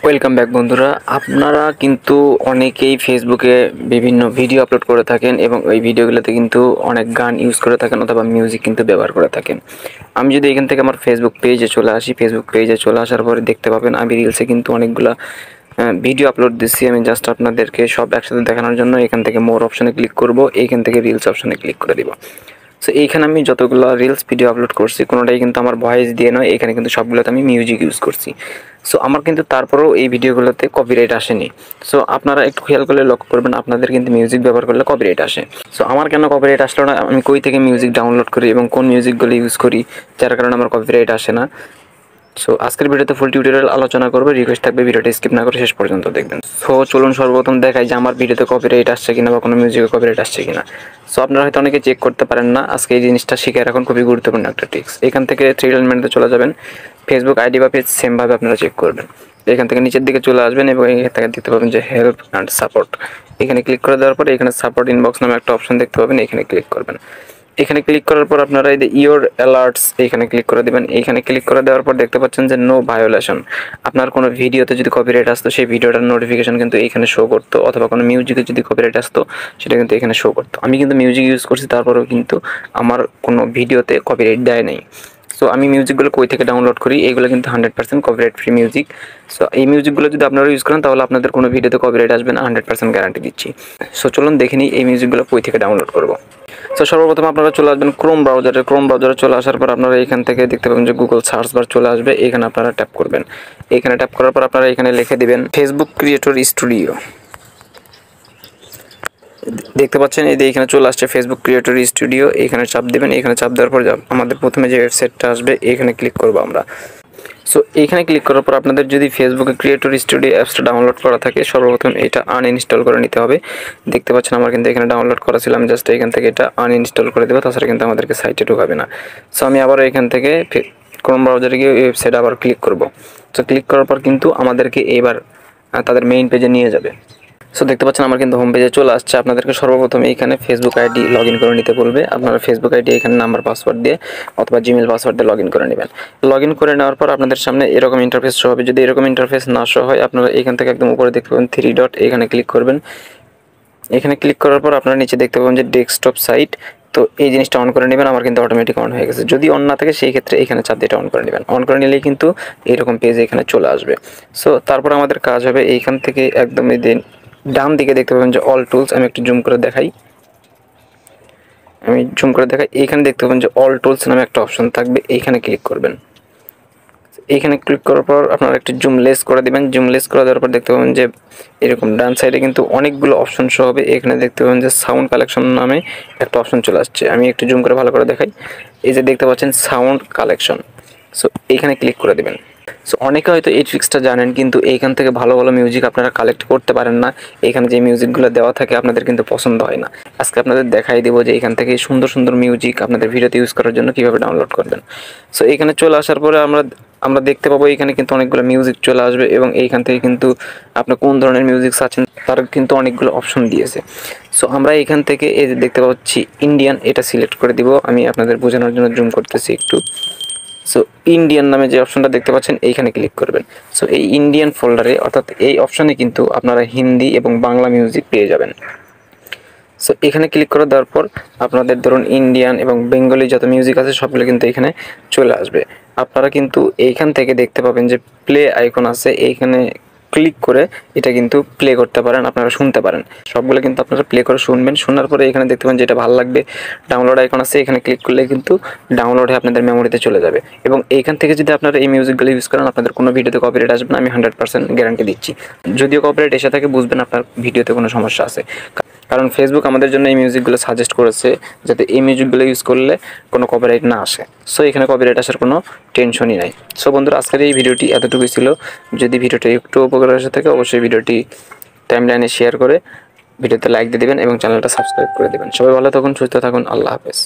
Welcome back বন্ধুরা। আপনারা কিন্তু অনেকেই ফেসবুকে বিভিন্ন ভিডিও আপলোড করে থাকেন এবং ওই ভিডিওগুলোতে কিন্তু অনেক গান ইউজ করে থাকেন অথবা মিউজিক কিন্তু ব্যবহার করে থাকেন। আমি যদি এখান থেকে আমার ফেসবুক পেজে চলে আসি, ফেসবুক পেজে চলে আসার পরে দেখতে পাবেন আমি রিলসে কিন্তু অনেকগুলো ভিডিও আপলোড দিচ্ছি। আমি জাস্ট আপনাদেরকে সব একসাথে দেখানোর জন্য এখান থেকে মোর অপশানে ক্লিক করব, এইখান থেকে রিলস অপশানে ক্লিক করে দিব। সো এইখানে আমি যতগুলো রিলস ভিডিও আপলোড করছি কোনোটাই কিন্তু আমার ভয়েস দিয়ে নয়, এখানে কিন্তু সবগুলোতে আমি মিউজিক ইউজ করছি। সো আমার কিন্তু তারপরেও এই ভিডিওগুলোতে কপিরাইট আসেনি। সো আপনারা একটু খেয়াল করলে লক্ষ্য করবেন আপনাদের কিন্তু মিউজিক ব্যবহার করলে কপিরাইট আসে। সো আমার কেন কপিরাইট আসলো না, আমি কই থেকে মিউজিক ডাউনলোড করি এবং কোন মিউজিকগুলো ইউজ করি যার কারণে আমার কপিরাইট আসে না। সো আজকের ভিডিওতে ফুল টিউটোরিয়াল আলোচনা করবো, রিকোয়েস্ট থাকবে ভিডিওটা স্কিপ না করে শেষ পর্যন্ত দেখবেন। সো চলুন সর্বপ্রথম দেখাই যে আমার ভিডিওতে কপিরাইট আসছে কিনা বা কোনো মিউজিকে কপিরাইট আসছে কিনা। সো আপনারা হয়তো অনেকে চেক করতে পারেন না, আজকে এই জিনিসটা শিখে রাখুন, খুবই গুরুত্বপূর্ণ একটা ট্রিক্স। এখান থেকে থ্রি এলিমেন্টে চলে যাবেন, ফেসবুক আইডি বা পেজ সেমভাবে আপনারা চেক করবেন। এখান থেকে নিচের দিকে চলে আসবেন এবং এখান থেকে দেখতে পাবেন যে হেল্প অ্যান্ড সাপোর্ট, এখানে ক্লিক করে দেওয়ার পরে এখানে সাপোর্ট ইনবক্স নামে একটা অপশন দেখতে পাবেন, এখানে ক্লিক করবেন। এখানে ক্লিক করার পর আপনারা এই যে ইওর অ্যালার্টস এখানে ক্লিক করে দেবেন। এখানে ক্লিক করে দেওয়ার পর দেখতে পাচ্ছেন যে নো ভায়োলেশন। আপনার কোনো ভিডিওতে যদি কপিরাইট আসতো সেই ভিডিওটার নোটিফিকেশন কিন্তু এখানে শো করতো, অথবা কোনো মিউজিকে যদি কপিরাইট আসতো সেটা কিন্তু এখানে শো করতো। আমি কিন্তু মিউজিক ইউজ করছি, তারপরেও কিন্তু আমার কোনো ভিডিওতে কপিরাইট দেয় নাই। সো আমি মিউজিকগুলো কই থেকে ডাউনলোড করি, এগুলো কিন্তু 100% কপিরাইট ফ্রি মিউজিক। সো এই মিউজিকগুলো যদি আপনারা ইউজ করেন তাহলে আপনাদের কোনো ভিডিওতে কপিরাইট আসবে না, 100% গ্যারান্টি দিচ্ছি। সো চলুন দেখে নিই এই মিউজিকগুলো কই থেকে ডাউনলোড করবো। তো সর্বপ্রথম আপনারা চলে আসবেন ক্রোম ব্রাউজারে চলে আসার পর আপনারা এখান থেকে দেখতে পাবেন যে গুগল সার্চ বার চলে আসবে, এখানে আপনারা ট্যাপ করবেন। এখানে ট্যাপ করার পর আপনারা এখানে লিখে দিবেন ফেসবুক ক্রিয়েটর স্টুডিও। দেখতে পাচ্ছেন এই যে এখানে চলে আসছে ফেসবুক ক্রিয়েটর স্টুডিও, এখানে চাপ দিবেন। এখানে চাপ দেওয়ার পর আমাদের প্রথমে যে ওয়েবসাইটটা আসবে এখানে ক্লিক করবো আমরা। সো এইখানে ক্লিক করার পর আপনাদের যদি ফেসবুকে ক্রিয়েটর স্টুডিও অ্যাপসটা ডাউনলোড করা থাকে সর্বপ্রথম এটা আনইনস্টল করে নিতে হবে। দেখতে পাচ্ছেন আমার কিন্তু এখানে ডাউনলোড করা ছিল, আমি জাস্ট এখান থেকে এটা আনইনস্টল করে দেবো, তাছাড়া কিন্তু আমাদেরকে সাইটে ঢোকাবে না। সো আমি আবার এখান থেকে ক্রোম ব্রাউজারে গিয়ে ওয়েবসাইটে আবার ক্লিক করব। সো ক্লিক করার পর কিন্তু আমাদেরকে এবার তাদের মেইন পেজে নিয়ে যাবে। সো দেখতে পাচ্ছেন আমার কিন্তু হোম পেজে চলে আসছে। আপনাদেরকে সর্বপ্রথম এইখানে ফেসবুক আইডি লগ ইন করে নিতে বলবে। আপনারা ফেসবুক আইডি এখানে নাম্বার পাসওয়ার্ড দিয়ে অথবা জিমেল পাসওয়ার্ড দিয়ে লগ ইন করে নেবেন। লগ ইন করে নেওয়ার পর আপনাদের সামনে এরকম ইন্টারফেস শো হবে। যদি এরকম ইন্টারফেস না শো হয় আপনারা এখান থেকে একদম উপরে দেখতে পাবেন থ্রি ডট, এখানে ক্লিক করবেন। এখানে ক্লিক করার পর আপনারা নিচে দেখতে পাবেন যে ডেস্কটপ সাইট, তো এই জিনিসটা অন করে নেবেন। আমার কিন্তু অটোমেটিক অন হয়ে গেছে। যদি অন না থাকে সেই ক্ষেত্রে এখানে চাপ দিয়ে অন করে নেবেন। অন করে নিলেই কিন্তু এরকম পেজ এখানে চলে আসবে। সো তারপর আমাদের কাজ হবে এইখান থেকে একদম এই দিন ডান দিকে দেখতে পাবেন যে অল টুলস, আমি একটু জুম করে দেখাই। এইখানে দেখতে পাবেন যে অল টুলস নামে একটা অপশন থাকবে, এইখানে ক্লিক করবেন। এইখানে ক্লিক করার পর আপনারা একটু জুম লেস করে দিবেন। জুম লেস করে দেওয়ার পর দেখতে পাবেন যে এরকম ডান সাইডে কিন্তু অনেকগুলো অপশন শো হবে। এখানে দেখতে পাবেন যে সাউন্ড কালেকশন নামে একটা অপশন চলে আসছে, আমি একটু জুম করে ভালো করে দেখাই। এই যে দেখতে পাচ্ছেন সাউন্ড কালেকশন, সো এইখানে ক্লিক করে দেবেন। সো অনেকে হয়তো এই ট্রিক্সটা জানেন, কিন্তু এইখান থেকে ভালো ভালো মিউজিক আপনারা কালেক্ট করতে পারেন না। এখানে যে মিউজিকগুলো দেওয়া থাকে আপনাদের কিন্তু পছন্দ হয় না। আজকে আপনাদের দেখাই দেবো যে এখান থেকে সুন্দর সুন্দর মিউজিক আপনাদের ভিডিওতে ইউজ করার জন্য কীভাবে ডাউনলোড করবেন। সো এখানে চলে আসার পরে আমরা দেখতে পাবো এখানে কিন্তু অনেকগুলো মিউজিক চলে আসবে এবং এইখান থেকে কিন্তু আপনি কোন ধরনের মিউজিক চাচ্ছেন তার কিন্তু অনেকগুলো অপশন দিয়েছে। সো আমরা এখান থেকে এই যে দেখতে পাচ্ছি ইন্ডিয়ান, এটা সিলেক্ট করে দিব। আমি আপনাদের বোঝানোর জন্য জুম করতেছি একটু। সো ইন্ডিয়ান নামে যে অপশনটা দেখতে পাচ্ছেন এইখানে ক্লিক করবেন। সো এই ইন্ডিয়ান ফোল্ডারে অর্থাৎ এই অপশনে কিন্তু আপনারা হিন্দি এবং বাংলা মিউজিক পেয়ে যাবেন। সো এখানে ক্লিক করে দেওয়ার পর আপনাদের ধরুন ইন্ডিয়ান এবং বেঙ্গলি যত মিউজিক আছে সবগুলো কিন্তু এখানে চলে আসবে। আপনারা কিন্তু এইখান থেকে দেখতে পাবেন যে প্লে আইকন আছে, এইখানে ক্লিক করে এটা কিন্তু প্লে করতে পারেন, আপনারা শুনতে পারেন। সবগুলো কিন্তু আপনারা প্লে করে শুনবেন। শোনার পরে এখানে দেখতে পাবেন যেটা ভালো লাগবে ডাউনলোড আইকন আছে, এখানে ক্লিক করলে কিন্তু ডাউনলোড হয়ে আপনাদের মেমোরিতে চলে যাবে। এবং এইখান থেকে যদি আপনারা এই মিউজিকগুলো ইউজ করেন আপনাদের কোনো ভিডিওতে কপিরাইট আসবে না, আমি 100% গ্যারান্টি দিচ্ছি। যদিও কপিরাইট এসে থাকে বুঝবেন আপনার ভিডিওতে কোনো সমস্যা আছে, কারণ ফেসবুক আমাদের জন্য এই মিউজিকগুলো সাজেস্ট করেছে যাতে এই মিউজিকগুলো ইউজ করলে কোনো কপিরাইট না আসে। সো এখানে কপিরাইট আসার কোনো টেনশনই নাই। সো বন্ধুরা আজকের এই ভিডিওটি এতটুকুই ছিল। যদি ভিডিওটি একটু উপকার এসে থাকে অবশ্যই ভিডিওটি টাইমলাইনে শেয়ার করে ভিডিওতে লাইক দিয়ে দেবেন এবং চ্যানেলটা সাবস্ক্রাইব করে দেবেন। সবাই ভালো থাকুন, সুস্থ থাকুন, আল্লাহ হাফেজ।